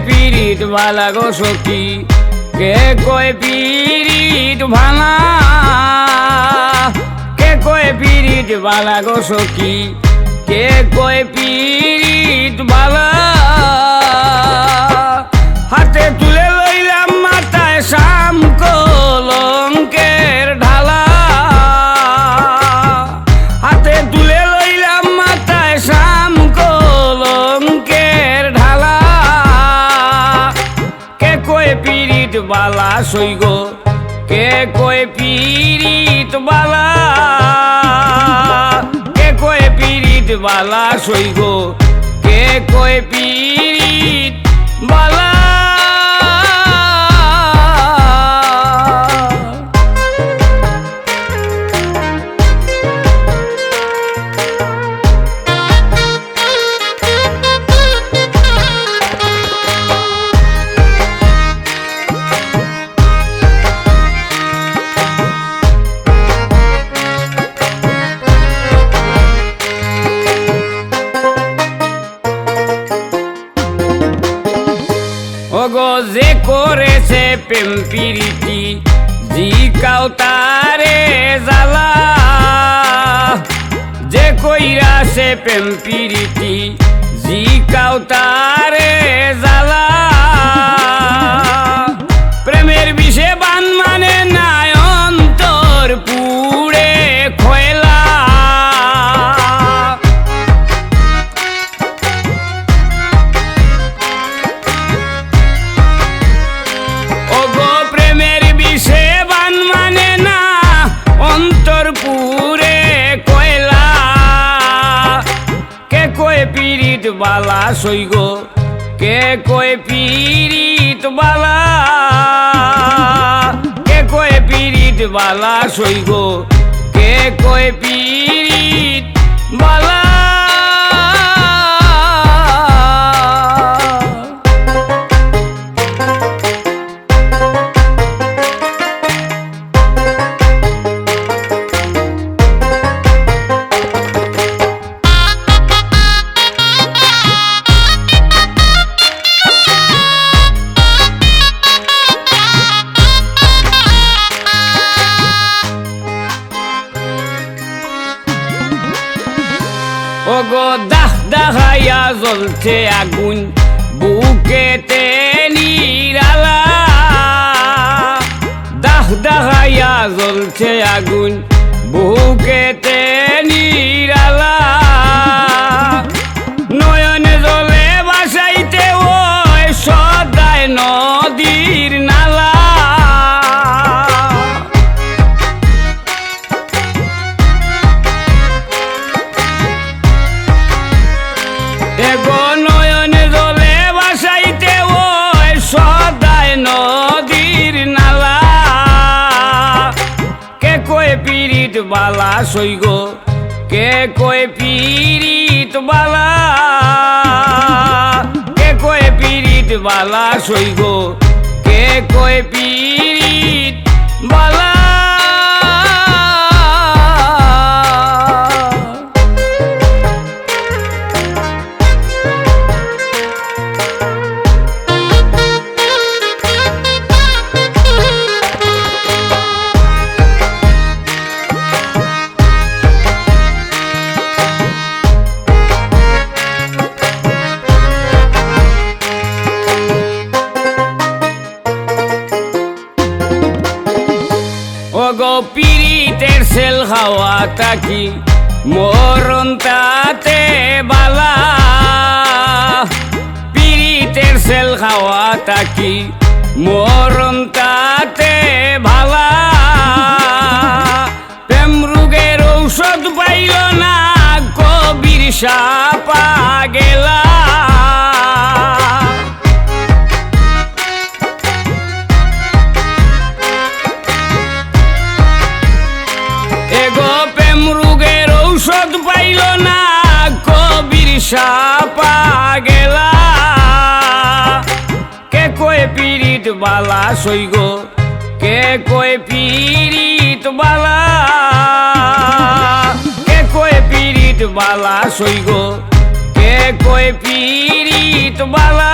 পীড়িত বালা গো সখী, কে কয় পীড়িত ভালা, কে কয় পীড়িত বালা গো সখী, কে কয় পীড়িত বালা। হাতে তুলে লইলাম মাথায় শাম কলঙ্কের ঢালা, হাতে তুলে লইলাম মাথায় শাম কলঙ্কের ঢালা। কে কয় পীড়িত বালা সইগ, কে কয় পীড়িত বালা, কে কয় পীড়িত বালা সইগ, কে কয় পীড়িত বালা। ওগো যে করেছে প্রেম প্রীতি, জিকাও তারে জ্বালা, যে কইরাছে প্রেম প্রীতি, জিকাও তারে জ্বালা। প্রেমের বিষে বান মানে নাই অন্তর পুড়ে খয়লা, পুরে কয়লা। কে কয় পীড়িত বালা সইগ, কে কয় পীড়িত বালা, কে কয় পীড়িত বালা সইগ, কে কয় পীড়িত বালা। ওগো দাহ দাহাইয়া জ্বলছে আগুন, বুকেতে নিরালা, দাহ দাহাইয়া জ্বলছে আগুন, বুকেতে নিরালা। নয়নে জলে বাসাইতে ওই সদায় নদীর নালা, নয়নে জলে বাসাইতে ওই সদায় নদীর নালা। কে কয় পীড়িত বালা সইগ, কে কয় পীড়িত বালা, কে কয় পীড়িত বালা সইগ, কে কয় পীড়িত বালা। ওগো পীড়িতের সেল খাওয়া থাকি, মরণ তাতে বালা, পীড়িতের সেল খাওয়া থাকি, মরণ তাতে ভালা। প্রেম রোগের ঔষধ পাইল না, কবির সাপা গেলা, ঔষধ পাইল না, কবির সাপা গেলা। কে কয় পীড়িত বালা সইগ, কে কয় পীড়িত বালা, কে কয় পীড়িত বালা সইগ, কে কয় পীড়িত বালা।